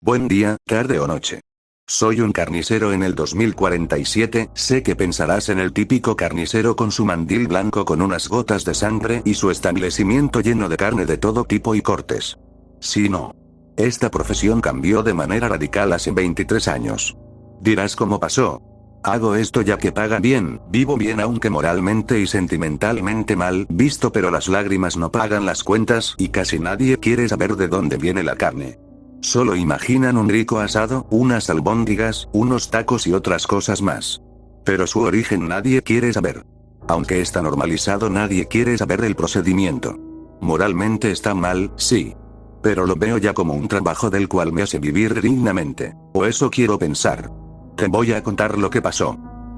Buen día, tarde o noche. Soy un carnicero en el 2047, sé que pensarás en el típico carnicero con su mandil blanco con unas gotas de sangre y su establecimiento lleno de carne de todo tipo y cortes. Sí, no. Esta profesión cambió de manera radical hace 23 años. Dirás cómo pasó. Hago esto ya que paga bien, vivo bien aunque moralmente y sentimentalmente mal visto, pero las lágrimas no pagan las cuentas y casi nadie quiere saber de dónde viene la carne. Solo imaginan un rico asado, unas albóndigas, unos tacos y otras cosas más. Pero su origen nadie quiere saber. Aunque está normalizado, nadie quiere saber el procedimiento. Moralmente está mal, sí. Pero lo veo ya como un trabajo del cual me hace vivir dignamente. O eso quiero pensar. Te voy a contar lo que pasó.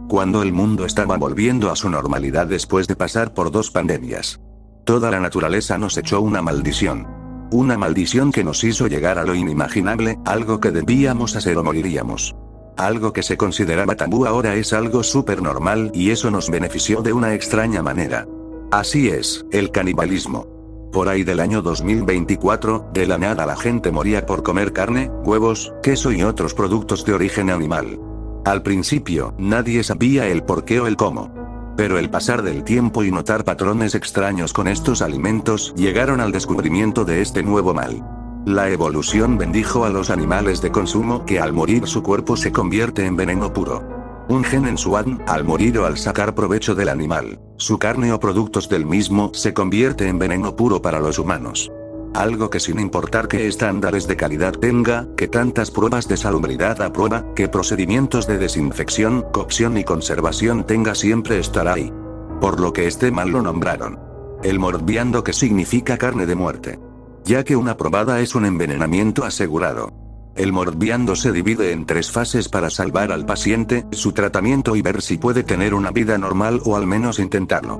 Cuando el mundo estaba volviendo a su normalidad después de pasar por 2 pandemias. Toda la naturaleza nos echó una maldición. Una maldición que nos hizo llegar a lo inimaginable, algo que debíamos hacer o moriríamos. Algo que se consideraba tabú ahora es algo súper normal y eso nos benefició de una extraña manera. Así es, el canibalismo. Por ahí del año 2024, de la nada la gente moría por comer carne, huevos, queso y otros productos de origen animal. Al principio, nadie sabía el por qué o el cómo. Pero el pasar del tiempo y notar patrones extraños con estos alimentos llegaron al descubrimiento de este nuevo mal. La evolución bendijo a los animales de consumo que al morir su cuerpo se convierte en veneno puro. Un gen en su ADN, al morir o al sacar provecho del animal, su carne o productos del mismo se convierte en veneno puro para los humanos. Algo que sin importar qué estándares de calidad tenga, que tantas pruebas de salubridad aprueba, que procedimientos de desinfección, cocción y conservación tenga siempre estará ahí. Por lo que este mal lo nombraron el morbiando, que significa carne de muerte. Ya que una probada es un envenenamiento asegurado. El morbiando se divide en 3 fases para salvar al paciente, su tratamiento y ver si puede tener una vida normal o al menos intentarlo.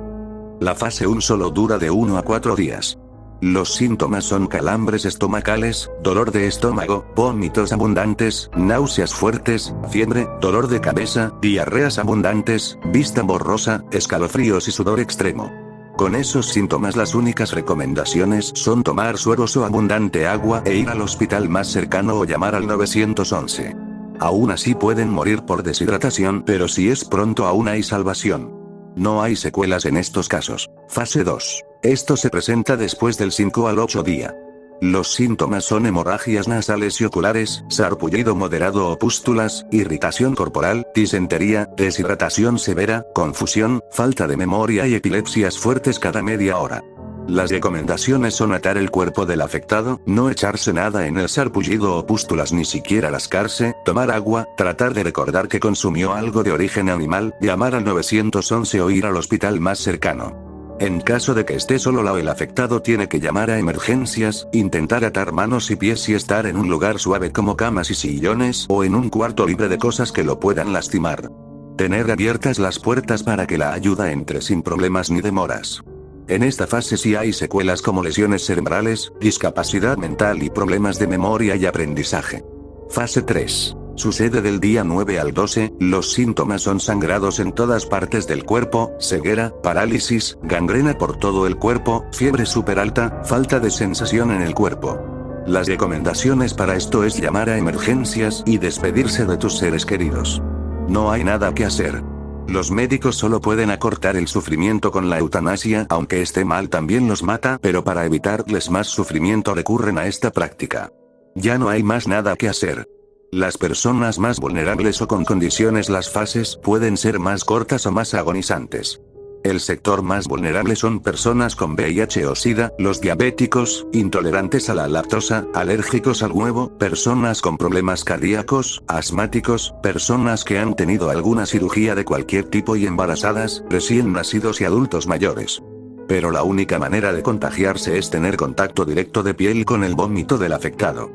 La fase 1 solo dura de 1 a 4 días. Los síntomas son calambres estomacales, dolor de estómago, vómitos abundantes, náuseas fuertes, fiebre, dolor de cabeza, diarreas abundantes, vista borrosa, escalofríos y sudor extremo. Con esos síntomas las únicas recomendaciones son tomar sueros o abundante agua e ir al hospital más cercano o llamar al 911. Aún así pueden morir por deshidratación, pero si es pronto aún hay salvación. No hay secuelas en estos casos. Fase 2. Esto se presenta después del 5 al 8 día. Los síntomas son hemorragias nasales y oculares, sarpullido moderado o pústulas, irritación corporal, disentería, deshidratación severa, confusión, falta de memoria y epilepsias fuertes cada media hora. Las recomendaciones son atar el cuerpo del afectado, no echarse nada en el sarpullido o pústulas, ni siquiera rascarse, tomar agua, tratar de recordar que consumió algo de origen animal, llamar al 911 o ir al hospital más cercano. En caso de que esté solo el afectado tiene que llamar a emergencias, intentar atar manos y pies y estar en un lugar suave como camas y sillones o en un cuarto libre de cosas que lo puedan lastimar. Tener abiertas las puertas para que la ayuda entre sin problemas ni demoras. En esta fase sí hay secuelas como lesiones cerebrales, discapacidad mental y problemas de memoria y aprendizaje. Fase 3. Sucede del día 9 al 12, los síntomas son sangrados en todas partes del cuerpo, ceguera, parálisis, gangrena por todo el cuerpo, fiebre súper alta, falta de sensación en el cuerpo. Las recomendaciones para esto es llamar a emergencias y despedirse de tus seres queridos. No hay nada que hacer. Los médicos solo pueden acortar el sufrimiento con la eutanasia, aunque este mal también los mata, pero para evitarles más sufrimiento recurren a esta práctica. Ya no hay más nada que hacer. Las personas más vulnerables o con condiciones, las fases pueden ser más cortas o más agonizantes. El sector más vulnerable son personas con VIH o SIDA, los diabéticos, intolerantes a la lactosa, alérgicos al huevo, personas con problemas cardíacos, asmáticos, personas que han tenido alguna cirugía de cualquier tipo y embarazadas, recién nacidos y adultos mayores. Pero la única manera de contagiarse es tener contacto directo de piel con el vómito del afectado.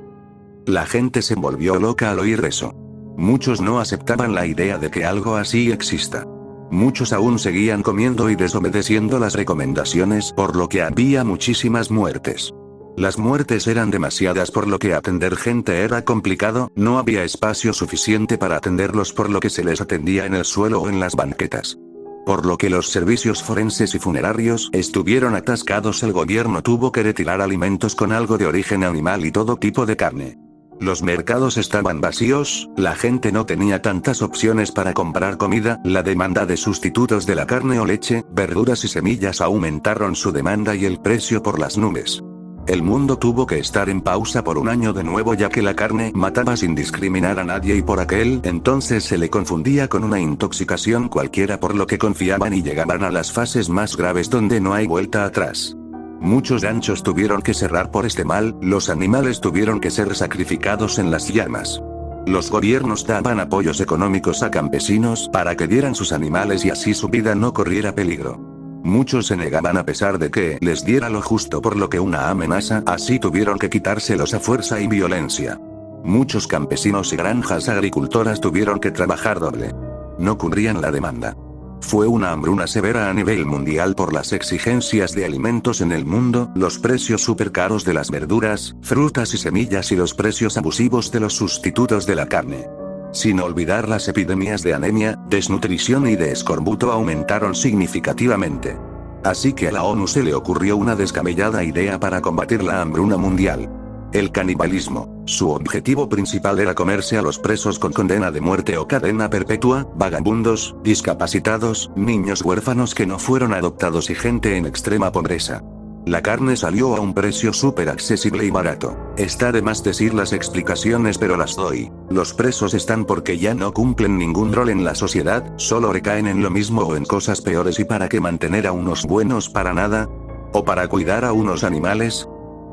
La gente se volvió loca al oír eso. Muchos no aceptaban la idea de que algo así exista. Muchos aún seguían comiendo y desobedeciendo las recomendaciones, por lo que había muchísimas muertes. Las muertes eran demasiadas, por lo que atender gente era complicado, no había espacio suficiente para atenderlos, por lo que se les atendía en el suelo o en las banquetas. Por lo que los servicios forenses y funerarios estuvieron atascados, el gobierno tuvo que retirar alimentos con algo de origen animal y todo tipo de carne. Los mercados estaban vacíos, la gente no tenía tantas opciones para comprar comida, la demanda de sustitutos de la carne o leche, verduras y semillas aumentaron su demanda y el precio por las nubes. El mundo tuvo que estar en pausa por un año de nuevo ya que la carne mataba sin discriminar a nadie y por aquel entonces se le confundía con una intoxicación cualquiera por lo que confiaban y llegaban a las fases más graves donde no hay vuelta atrás. Muchos ranchos tuvieron que cerrar por este mal, los animales tuvieron que ser sacrificados en las llamas. Los gobiernos daban apoyos económicos a campesinos para que dieran sus animales y así su vida no corriera peligro. Muchos se negaban a pesar de que les diera lo justo por lo que una amenaza, así tuvieron que quitárselos a fuerza y violencia. Muchos campesinos y granjas agricultoras tuvieron que trabajar doble. No cubrían la demanda. Fue una hambruna severa a nivel mundial por las exigencias de alimentos en el mundo, los precios supercaros de las verduras, frutas y semillas y los precios abusivos de los sustitutos de la carne. Sin olvidar las epidemias de anemia, desnutrición y de escorbuto aumentaron significativamente. Así que a la ONU se le ocurrió una descabellada idea para combatir la hambruna mundial. El canibalismo. Su objetivo principal era comerse a los presos con condena de muerte o cadena perpetua, vagabundos, discapacitados, niños huérfanos que no fueron adoptados y gente en extrema pobreza. La carne salió a un precio súper accesible y barato. Está de más decir las explicaciones pero las doy. Los presos están porque ya no cumplen ningún rol en la sociedad, solo recaen en lo mismo o en cosas peores y para qué mantener a unos buenos para nada. ¿O para cuidar a unos animales?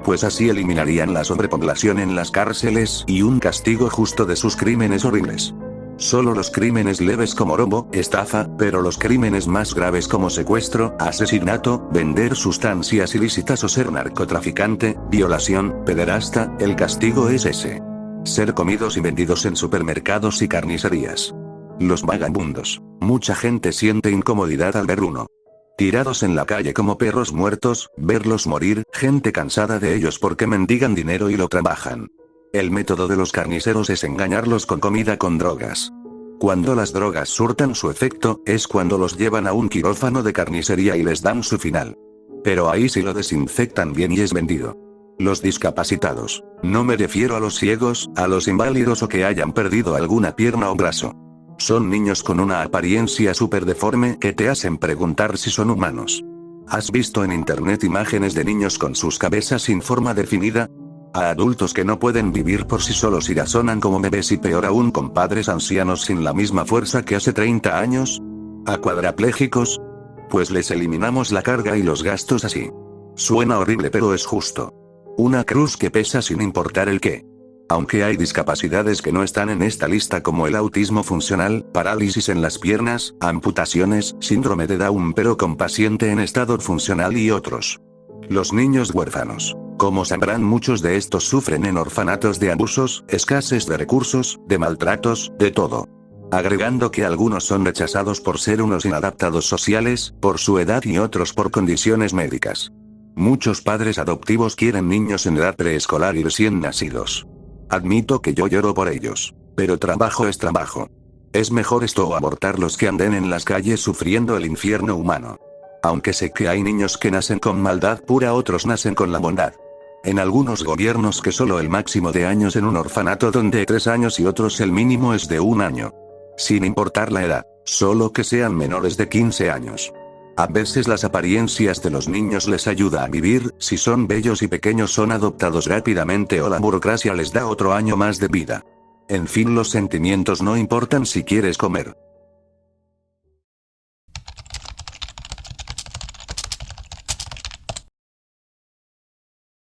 Pues así eliminarían la sobrepoblación en las cárceles y un castigo justo de sus crímenes horribles. Solo los crímenes leves como robo, estafa, pero los crímenes más graves como secuestro, asesinato, vender sustancias ilícitas o ser narcotraficante, violación, pederasta, el castigo es ese. Ser comidos y vendidos en supermercados y carnicerías. Los vagabundos. Mucha gente siente incomodidad al ver uno. Tirados en la calle como perros muertos, verlos morir, gente cansada de ellos porque mendigan dinero y lo trabajan. El método de los carniceros es engañarlos con comida con drogas. Cuando las drogas surtan su efecto, es cuando los llevan a un quirófano de carnicería y les dan su final. Pero ahí sí lo desinfectan bien y es vendido. Los discapacitados. No me refiero a los ciegos, a los inválidos o que hayan perdido alguna pierna o brazo. Son niños con una apariencia súper deforme que te hacen preguntar si son humanos. ¿Has visto en internet imágenes de niños con sus cabezas sin forma definida? A adultos que no pueden vivir por sí solos y razonan como bebés y peor aún con padres ancianos sin la misma fuerza que hace 30 años. ¿A cuadraplégicos? Pues les eliminamos la carga y los gastos así. Suena horrible pero es justo. Una cruz que pesa sin importar el qué. Aunque hay discapacidades que no están en esta lista como el autismo funcional, parálisis en las piernas, amputaciones, síndrome de Down pero con paciente en estado funcional y otros. Los niños huérfanos. Como sabrán muchos de estos sufren en orfanatos de abusos, escasez de recursos, de maltratos, de todo. Agregando que algunos son rechazados por ser unos inadaptados sociales, por su edad y otros por condiciones médicas. Muchos padres adoptivos quieren niños en edad preescolar y recién nacidos. Admito que yo lloro por ellos. Pero trabajo es trabajo. Es mejor esto o abortarlos que anden en las calles sufriendo el infierno humano. Aunque sé que hay niños que nacen con maldad pura, otros nacen con la bondad. En algunos gobiernos que solo el máximo de años en un orfanato donde 3 años y otros el mínimo es de 1 año. Sin importar la edad, solo que sean menores de 15 años. A veces las apariencias de los niños les ayuda a vivir, si son bellos y pequeños son adoptados rápidamente o la burocracia les da otro año más de vida. En fin, los sentimientos no importan si quieres comer.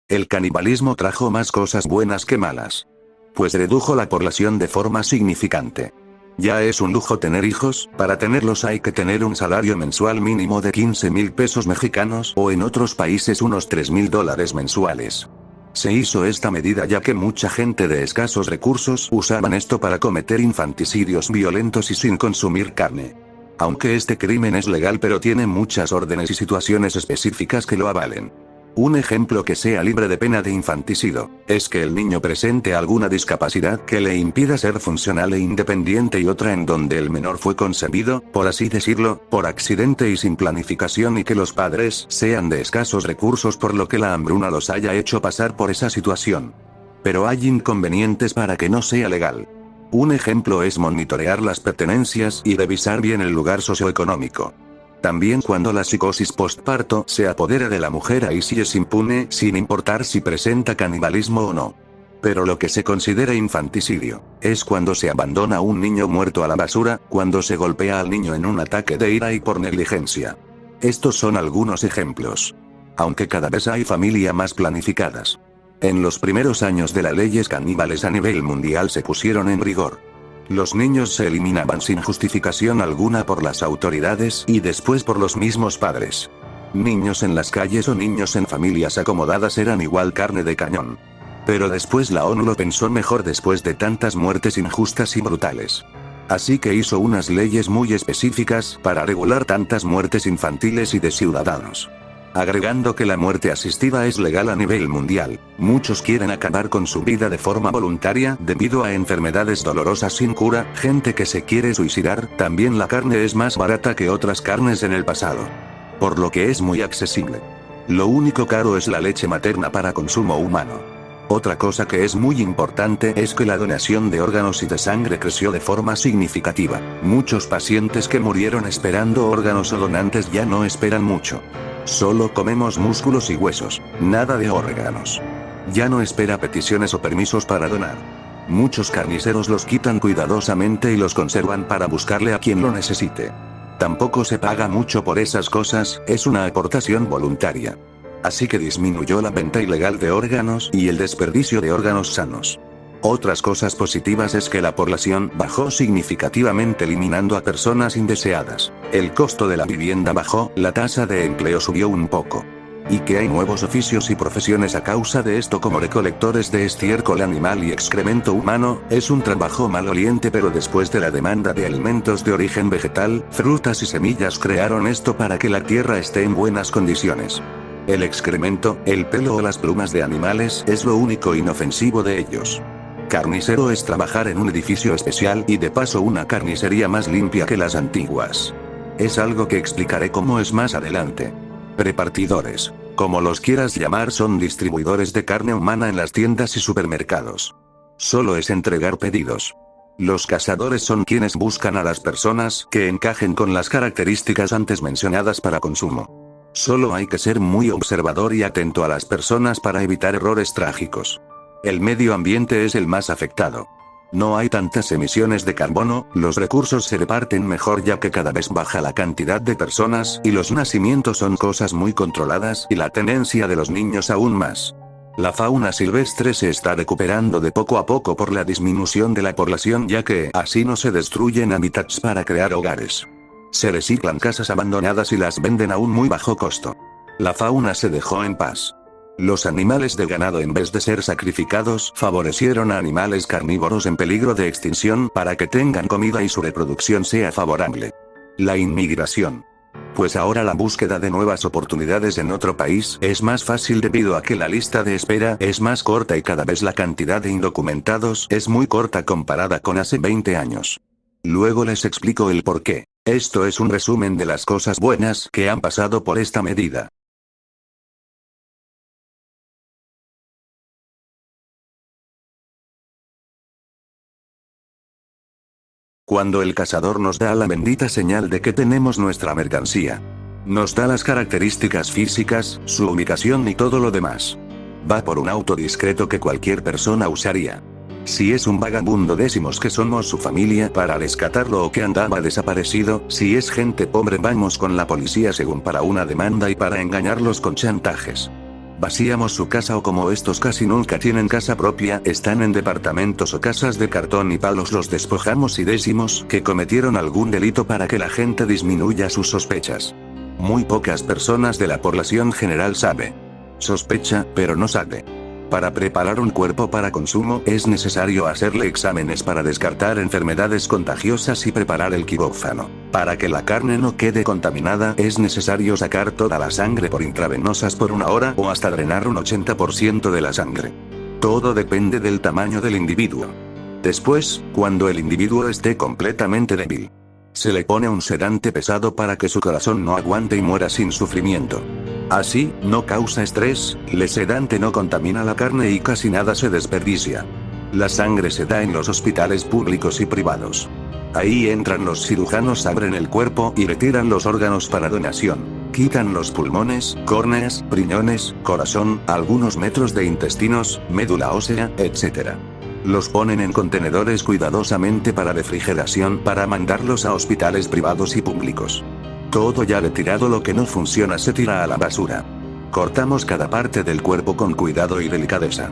El canibalismo trajo más cosas buenas que malas. Pues redujo la población de forma significante. Ya es un lujo tener hijos, para tenerlos hay que tener un salario mensual mínimo de 15,000 pesos mexicanos o en otros países unos $3,000 mensuales. Se hizo esta medida ya que mucha gente de escasos recursos usaban esto para cometer infanticidios violentos y sin consumir carne. Aunque este crimen es legal pero tiene muchas órdenes y situaciones específicas que lo avalen. Un ejemplo que sea libre de pena de infanticidio, es que el niño presente alguna discapacidad que le impida ser funcional e independiente y otra en donde el menor fue concebido, por así decirlo, por accidente y sin planificación y que los padres sean de escasos recursos por lo que la hambruna los haya hecho pasar por esa situación. Pero hay inconvenientes para que no sea legal. Un ejemplo es monitorear las pertenencias y revisar bien el lugar socioeconómico. También cuando la psicosis postparto se apodera de la mujer, ahí sí es impune, sin importar si presenta canibalismo o no. Pero lo que se considera infanticidio es cuando se abandona a un niño muerto a la basura, cuando se golpea al niño en un ataque de ira y por negligencia. Estos son algunos ejemplos. Aunque cada vez hay familias más planificadas. En los primeros años de las leyes caníbales a nivel mundial se pusieron en rigor. Los niños se eliminaban sin justificación alguna por las autoridades y después por los mismos padres. Niños en las calles o niños en familias acomodadas eran igual carne de cañón. Pero después la ONU lo pensó mejor después de tantas muertes injustas y brutales. Así que hizo unas leyes muy específicas para regular tantas muertes infantiles y de ciudadanos. Agregando que la muerte asistida es legal a nivel mundial, muchos quieren acabar con su vida de forma voluntaria debido a enfermedades dolorosas sin cura, gente que se quiere suicidar, también la carne es más barata que otras carnes en el pasado. Por lo que es muy accesible. Lo único caro es la leche materna para consumo humano. Otra cosa que es muy importante es que la donación de órganos y de sangre creció de forma significativa. Muchos pacientes que murieron esperando órganos o donantes ya no esperan mucho. Solo comemos músculos y huesos, nada de órganos. Ya no espera peticiones o permisos para donar. Muchos carniceros los quitan cuidadosamente y los conservan para buscarle a quien lo necesite. Tampoco se paga mucho por esas cosas, es una aportación voluntaria. Así que disminuyó la venta ilegal de órganos y el desperdicio de órganos sanos. Otras cosas positivas es que la población bajó significativamente eliminando a personas indeseadas. El costo de la vivienda bajó, la tasa de empleo subió un poco. Y que hay nuevos oficios y profesiones a causa de esto como recolectores de estiércol animal y excremento humano, es un trabajo maloliente pero después de la demanda de alimentos de origen vegetal, frutas y semillas crearon esto para que la tierra esté en buenas condiciones. El excremento, el pelo o las plumas de animales es lo único inofensivo de ellos. Carnicero es trabajar en un edificio especial y de paso una carnicería más limpia que las antiguas. Es algo que explicaré cómo es más adelante. Repartidores, como los quieras llamar, son distribuidores de carne humana en las tiendas y supermercados. Solo es entregar pedidos. Los cazadores son quienes buscan a las personas que encajen con las características antes mencionadas para consumo. Solo hay que ser muy observador y atento a las personas para evitar errores trágicos. El medio ambiente es el más afectado. No hay tantas emisiones de carbono, los recursos se reparten mejor ya que cada vez baja la cantidad de personas y los nacimientos son cosas muy controladas y la tenencia de los niños aún más. La fauna silvestre se está recuperando de poco a poco por la disminución de la población ya que así no se destruyen hábitats para crear hogares. Se reciclan casas abandonadas y las venden a un muy bajo costo. La fauna se dejó en paz. Los animales de ganado en vez de ser sacrificados favorecieron a animales carnívoros en peligro de extinción para que tengan comida y su reproducción sea favorable. La inmigración. Pues ahora la búsqueda de nuevas oportunidades en otro país es más fácil debido a que la lista de espera es más corta y cada vez la cantidad de indocumentados es muy corta comparada con hace 20 años. Luego les explico el porqué. Esto es un resumen de las cosas buenas que han pasado por esta medida. Cuando el cazador nos da la bendita señal de que tenemos nuestra mercancía. Nos da las características físicas, su ubicación y todo lo demás. Va por un auto discreto que cualquier persona usaría. Si es un vagabundo decimos que somos su familia para rescatarlo o que andaba desaparecido, si es gente pobre vamos con la policía según para una demanda y para engañarlos con chantajes. Vaciamos su casa o como estos casi nunca tienen casa propia, están en departamentos o casas de cartón y palos los despojamos y decimos que cometieron algún delito para que la gente disminuya sus sospechas. Muy pocas personas de la población general sabe. Sospecha, pero no sabe. Para preparar un cuerpo para consumo es necesario hacerle exámenes para descartar enfermedades contagiosas y preparar el quirófano. Para que la carne no quede contaminada es necesario sacar toda la sangre por intravenosas por 1 hora o hasta drenar un 80% de la sangre. Todo depende del tamaño del individuo. Después, cuando el individuo esté completamente débil, Se le pone un sedante pesado para que su corazón no aguante y muera sin sufrimiento. Así, no causa estrés, el sedante no contamina la carne y casi nada se desperdicia. La sangre se da en los hospitales públicos y privados. Ahí entran los cirujanos, abren el cuerpo y retiran los órganos para donación. Quitan los pulmones, córneas, riñones, corazón, algunos metros de intestinos, médula ósea, etc. Los ponen en contenedores cuidadosamente para refrigeración para mandarlos a hospitales privados y públicos. Todo ya retirado, lo que no funciona se tira a la basura. Cortamos cada parte del cuerpo con cuidado y delicadeza.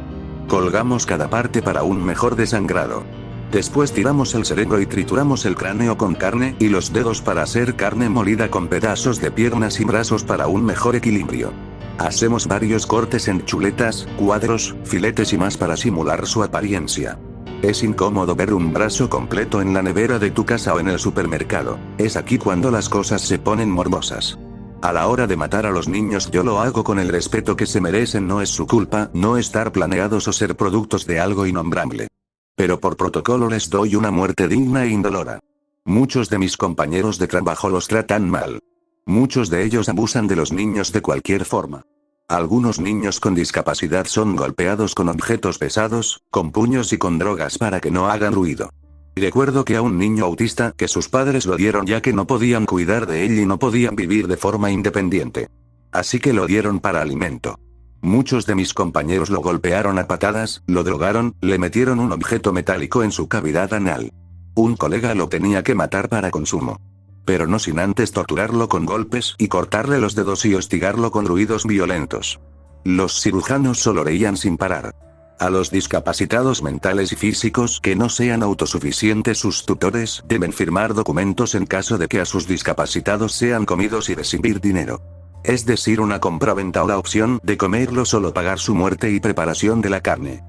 Colgamos cada parte para un mejor desangrado. Después tiramos el cerebro y trituramos el cráneo con carne y los dedos para hacer carne molida con pedazos de piernas y brazos para un mejor equilibrio. Hacemos varios cortes en chuletas, cuadros, filetes y más para simular su apariencia. Es incómodo ver un brazo completo en la nevera de tu casa o en el supermercado. Es aquí cuando las cosas se ponen morbosas. A la hora de matar a los niños yo lo hago con el respeto que se merecen, no es su culpa no estar planeados o ser productos de algo innombrable. Pero por protocolo les doy una muerte digna e indolora. Muchos de mis compañeros de trabajo los tratan mal. Muchos de ellos abusan de los niños de cualquier forma. Algunos niños con discapacidad son golpeados con objetos pesados, con puños y con drogas para que no hagan ruido. Recuerdo que a un niño autista que sus padres lo dieron ya que no podían cuidar de él y no podían vivir de forma independiente. Así que lo dieron para alimento. Muchos de mis compañeros lo golpearon a patadas, lo drogaron, le metieron un objeto metálico en su cavidad anal. Un colega lo tenía que matar para consumo. Pero no sin antes torturarlo con golpes y cortarle los dedos y hostigarlo con ruidos violentos. Los cirujanos solo reían sin parar. A los discapacitados mentales y físicos que no sean autosuficientes, sus tutores deben firmar documentos en caso de que a sus discapacitados sean comidos y recibir dinero. Es decir, una compraventa o la opción de comerlo solo pagar su muerte y preparación de la carne.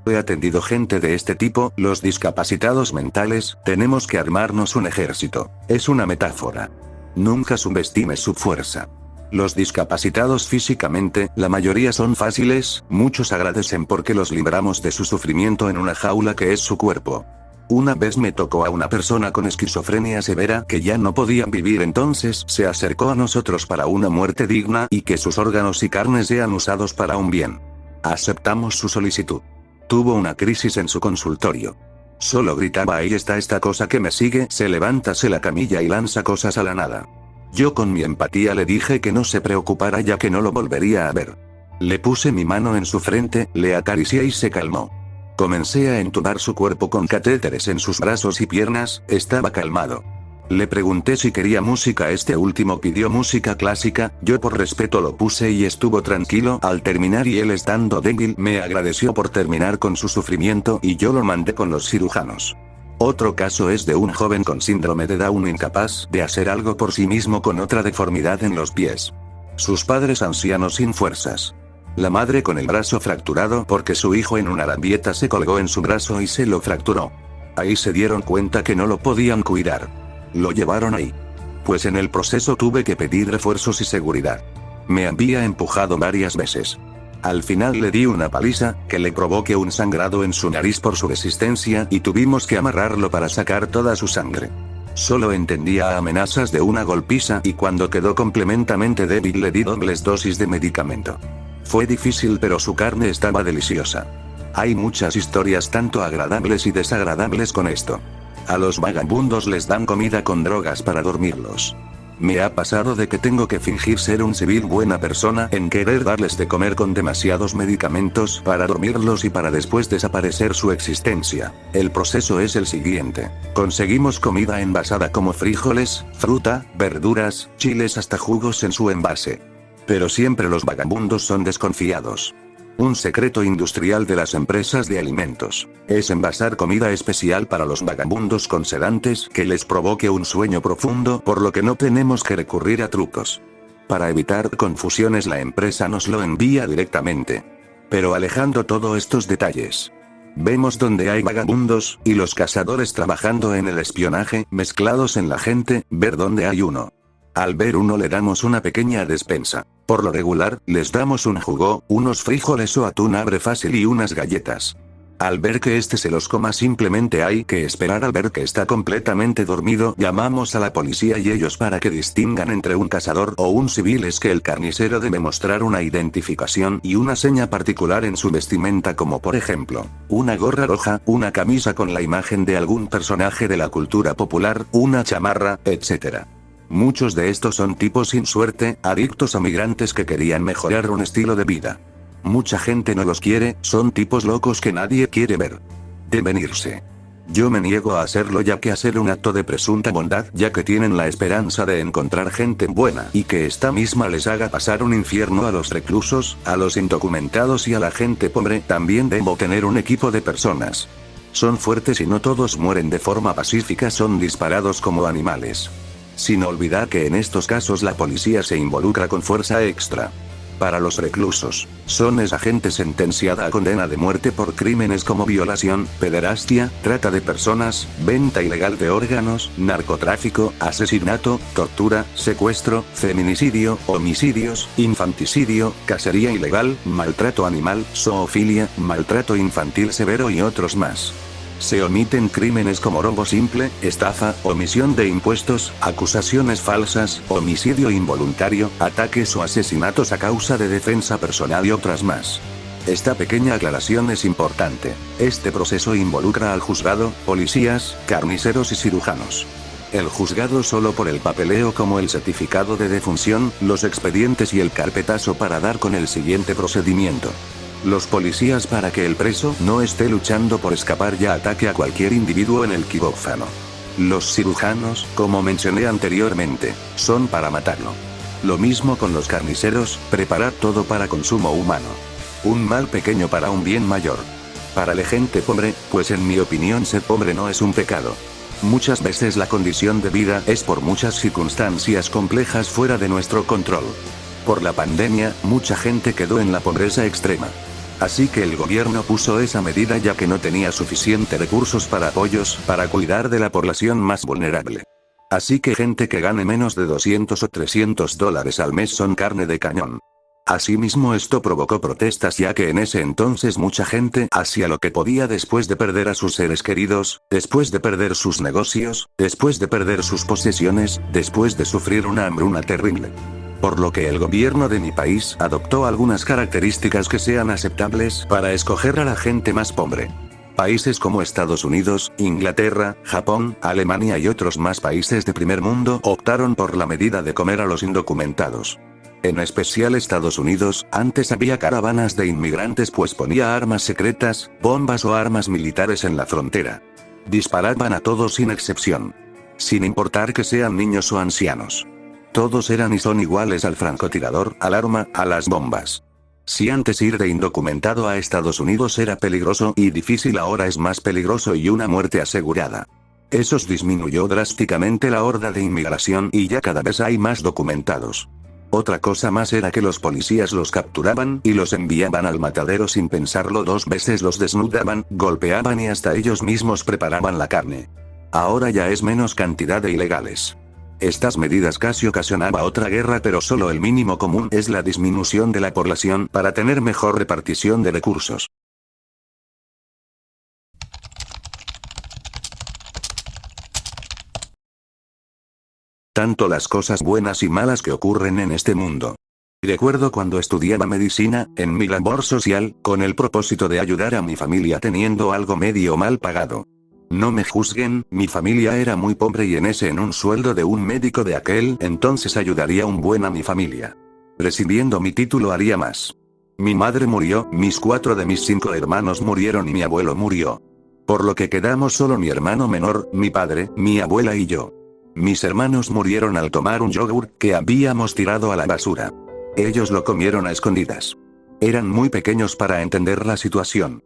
He atendido gente de este tipo, los discapacitados mentales, tenemos que armarnos un ejército. Es una metáfora. Nunca subestimes su fuerza. Los discapacitados físicamente, la mayoría son fáciles, muchos agradecen porque los libramos de su sufrimiento en una jaula que es su cuerpo. Una vez me tocó a una persona con esquizofrenia severa que ya no podía vivir, entonces se acercó a nosotros para una muerte digna y que sus órganos y carnes sean usados para un bien. Aceptamos su solicitud. Tuvo una crisis en su consultorio. Solo gritaba: ahí está esta cosa que me sigue, se levanta de la camilla y lanza cosas a la nada. Yo con mi empatía le dije que no se preocupara ya que no lo volvería a ver. Le puse mi mano en su frente, le acaricié y se calmó. Comencé a entubar su cuerpo con catéteres en sus brazos y piernas, estaba calmado. Le pregunté si quería música, este último pidió música clásica, yo por respeto lo puse y estuvo tranquilo al terminar y él, estando débil, me agradeció por terminar con su sufrimiento y yo lo mandé con los cirujanos. Otro caso es de un joven con síndrome de Down incapaz de hacer algo por sí mismo con otra deformidad en los pies. Sus padres ancianos sin fuerzas. La madre con el brazo fracturado porque su hijo en una rambieta se colgó en su brazo y se lo fracturó. Ahí se dieron cuenta que no lo podían cuidar. Lo llevaron ahí. Pues en el proceso tuve que pedir refuerzos y seguridad. Me había empujado varias veces. Al final le di una paliza, que le provoqué un sangrado en su nariz por su resistencia y tuvimos que amarrarlo para sacar toda su sangre. Solo entendía amenazas de una golpiza y cuando quedó completamente débil le di dobles dosis de medicamento. Fue difícil pero su carne estaba deliciosa. Hay muchas historias tanto agradables y desagradables con esto. A los vagabundos les dan comida con drogas para dormirlos. Me ha pasado de que tengo que fingir ser un civil buena persona en querer darles de comer con demasiados medicamentos para dormirlos y para después desaparecer su existencia. El proceso es el siguiente. Conseguimos comida envasada como frijoles, fruta, verduras, chiles, hasta jugos en su envase. Pero siempre los vagabundos son desconfiados. Un secreto industrial de las empresas de alimentos es envasar comida especial para los vagabundos con sedantes que les provoque un sueño profundo, por lo que no tenemos que recurrir a trucos. Para evitar confusiones la empresa nos lo envía directamente. Pero alejando todos estos detalles, vemos donde hay vagabundos y los cazadores trabajando en el espionaje, mezclados en la gente, ver dónde hay uno. Al ver uno le damos una pequeña despensa. Por lo regular, les damos un jugo, unos frijoles o atún abre fácil y unas galletas. Al ver que este se los coma simplemente hay que esperar. Al ver que está completamente dormido, llamamos a la policía y ellos para que distingan entre un cazador o un civil es que el carnicero debe mostrar una identificación y una seña particular en su vestimenta, como por ejemplo, una gorra roja, una camisa con la imagen de algún personaje de la cultura popular, una chamarra, etc. Muchos de estos son tipos sin suerte, adictos a migrantes que querían mejorar un estilo de vida. Mucha gente no los quiere, son tipos locos que nadie quiere ver. Deben irse. Yo me niego a hacerlo, ya que hacer un acto de presunta bondad, ya que tienen la esperanza de encontrar gente buena y que esta misma les haga pasar un infierno a los reclusos, a los indocumentados y a la gente pobre. También debo tener un equipo de personas. Son fuertes y no todos mueren de forma pacífica, son disparados como animales. Sin olvidar que en estos casos la policía se involucra con fuerza extra. Para los reclusos, son esa gente sentenciada a condena de muerte por crímenes como violación, pederastia, trata de personas, venta ilegal de órganos, narcotráfico, asesinato, tortura, secuestro, feminicidio, homicidios, infanticidio, cacería ilegal, maltrato animal, zoofilia, maltrato infantil severo y otros más. Se omiten crímenes como robo simple, estafa, omisión de impuestos, acusaciones falsas, homicidio involuntario, ataques o asesinatos a causa de defensa personal y otras más. Esta pequeña aclaración es importante. Este proceso involucra al juzgado, policías, carniceros y cirujanos. El juzgado solo por el papeleo como el certificado de defunción, los expedientes y el carpetazo para dar con el siguiente procedimiento. Los policías para que el preso no esté luchando por escapar y ataque a cualquier individuo en el quirófano. Los cirujanos, como mencioné anteriormente, son para matarlo. Lo mismo con los carniceros, preparar todo para consumo humano. Un mal pequeño para un bien mayor. Para la gente pobre, pues en mi opinión ser pobre no es un pecado. Muchas veces la condición de vida es por muchas circunstancias complejas fuera de nuestro control. Por la pandemia, mucha gente quedó en la pobreza extrema. Así que el gobierno puso esa medida ya que no tenía suficiente recursos para apoyos, para cuidar de la población más vulnerable. Así que gente que gane menos de 200 o 300 dólares al mes son carne de cañón. Asimismo, esto provocó protestas ya que en ese entonces mucha gente hacía lo que podía después de perder a sus seres queridos, después de perder sus negocios, después de perder sus posesiones, después de sufrir una hambruna terrible. Por lo que el gobierno de mi país adoptó algunas características que sean aceptables para escoger a la gente más pobre. Países como Estados Unidos, Inglaterra, Japón, Alemania y otros más países de primer mundo optaron por la medida de comer a los indocumentados. En especial Estados Unidos, antes había caravanas de inmigrantes pues ponía armas secretas, bombas o armas militares en la frontera. Disparaban a todos sin excepción. Sin importar que sean niños o ancianos. Todos eran y son iguales al francotirador, al arma, a las bombas. Si antes ir de indocumentado a Estados Unidos era peligroso y difícil, ahora es más peligroso y una muerte asegurada. Eso disminuyó drásticamente la horda de inmigración y ya cada vez hay más documentados. Otra cosa más era que los policías los capturaban y los enviaban al matadero sin pensarlo dos veces, los desnudaban, golpeaban y hasta ellos mismos preparaban la carne. Ahora ya es menos cantidad de ilegales. Estas medidas casi ocasionaba otra guerra, pero solo el mínimo común es la disminución de la población para tener mejor repartición de recursos. Tanto las cosas buenas y malas que ocurren en este mundo. Recuerdo cuando estudiaba medicina, en mi labor social, con el propósito de ayudar a mi familia teniendo algo medio mal pagado. No me juzguen, mi familia era muy pobre y en un sueldo de un médico de aquel entonces ayudaría un buen a mi familia. Recibiendo mi título haría más. Mi madre murió, mis 4 de mis 5 hermanos murieron y mi abuelo murió. Por lo que quedamos solo mi hermano menor, mi padre, mi abuela y yo. Mis hermanos murieron al tomar un yogur que habíamos tirado a la basura. Ellos lo comieron a escondidas. Eran muy pequeños para entender la situación.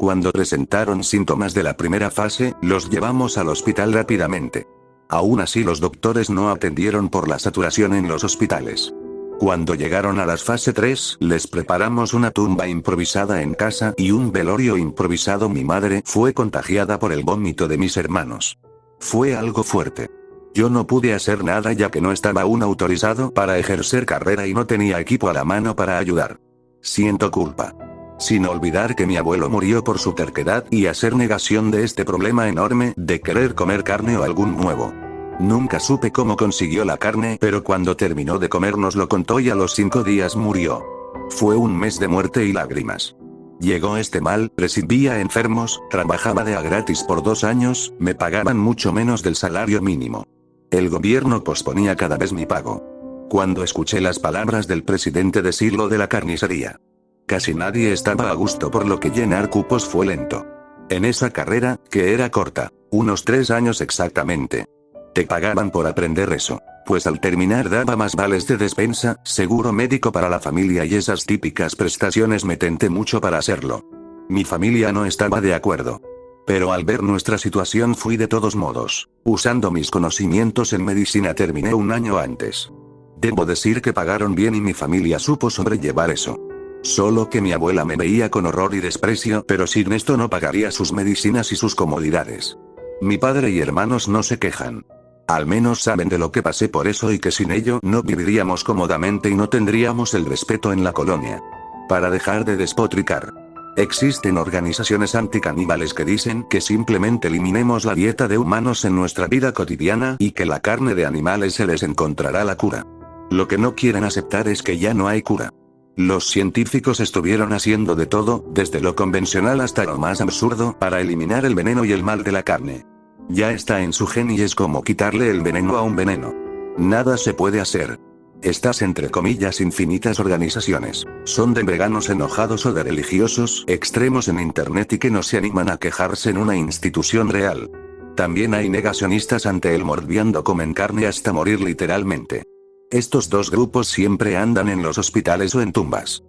Cuando presentaron síntomas de la primera fase, los llevamos al hospital rápidamente. Aún así los doctores no atendieron por la saturación en los hospitales. Cuando llegaron a la fase 3, les preparamos una tumba improvisada en casa y un velorio improvisado. Mi madre fue contagiada por el vómito de mis hermanos. Fue algo fuerte. Yo no pude hacer nada ya que no estaba aún autorizado para ejercer carrera y no tenía equipo a la mano para ayudar. Siento culpa. Sin olvidar que mi abuelo murió por su terquedad y hacer negación de este problema enorme de querer comer carne o algún huevo. Nunca supe cómo consiguió la carne, pero cuando terminó de comer nos lo contó y a los 5 días murió. Fue un mes de muerte y lágrimas. Llegó este mal, recibía enfermos, trabajaba de a gratis por 2 años, me pagaban mucho menos del salario mínimo. El gobierno posponía cada vez mi pago. Cuando escuché las palabras del presidente decirlo de la carnicería. Casi nadie estaba a gusto por lo que llenar cupos fue lento. En esa carrera, que era corta, unos 3 años exactamente. Te pagaban por aprender eso, pues al terminar daba más vales de despensa, seguro médico para la familia y esas típicas prestaciones me tenté mucho para hacerlo. Mi familia no estaba de acuerdo. Pero al ver nuestra situación fui de todos modos. Usando mis conocimientos en medicina terminé un año antes. Debo decir que pagaron bien y mi familia supo sobrellevar eso. Solo que mi abuela me veía con horror y desprecio, pero sin esto no pagaría sus medicinas y sus comodidades. Mi padre y hermanos no se quejan. Al menos saben de lo que pasé por eso y que sin ello no viviríamos cómodamente y no tendríamos el respeto en la colonia. Para dejar de despotricar. Existen organizaciones anticaníbales que dicen que simplemente eliminemos la dieta de humanos en nuestra vida cotidiana y que la carne de animales se les encontrará la cura. Lo que no quieren aceptar es que ya no hay cura. Los científicos estuvieron haciendo de todo, desde lo convencional hasta lo más absurdo, para eliminar el veneno y el mal de la carne. Ya está en su gen y es como quitarle el veneno a un veneno. Nada se puede hacer. Estas entre comillas infinitas organizaciones, son de veganos enojados o de religiosos extremos en internet y que no se animan a quejarse en una institución real. También hay negacionistas ante el morbiando comen carne hasta morir literalmente. Estos dos grupos siempre andan en los hospitales o en tumbas.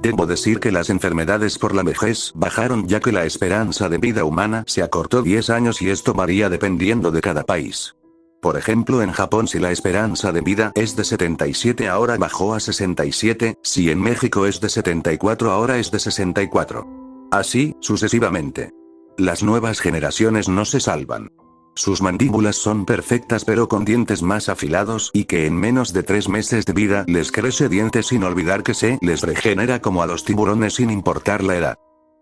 Debo decir que las enfermedades por la vejez bajaron ya que la esperanza de vida humana se acortó 10 años y esto varía dependiendo de cada país. Por ejemplo en Japón si la esperanza de vida es de 77 ahora bajó a 67, si en México es de 74 ahora es de 64. Así, sucesivamente. Las nuevas generaciones no se salvan. Sus mandíbulas son perfectas pero con dientes más afilados y que en menos de 3 meses de vida les crece dientes sin olvidar que se les regenera como a los tiburones sin importar la edad.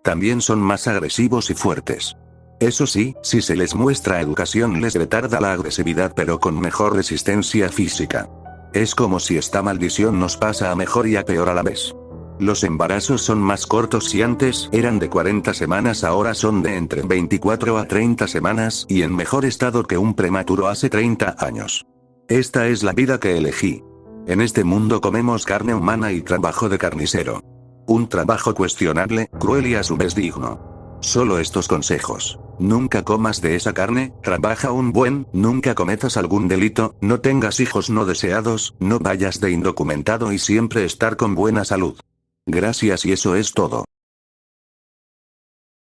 También son más agresivos y fuertes. Eso sí, si se les muestra educación les retarda la agresividad pero con mejor resistencia física. Es como si esta maldición nos pasa a mejor y a peor a la vez. Los embarazos son más cortos si antes eran de 40 semanas ahora son de entre 24 a 30 semanas y en mejor estado que un prematuro hace 30 años. Esta es la vida que elegí. En este mundo comemos carne humana y trabajo de carnicero. Un trabajo cuestionable, cruel y a su vez digno. Solo estos consejos. Nunca comas de esa carne, trabaja un buen, nunca cometas algún delito, no tengas hijos no deseados, no vayas de indocumentado y siempre estar con buena salud. Gracias y eso es todo.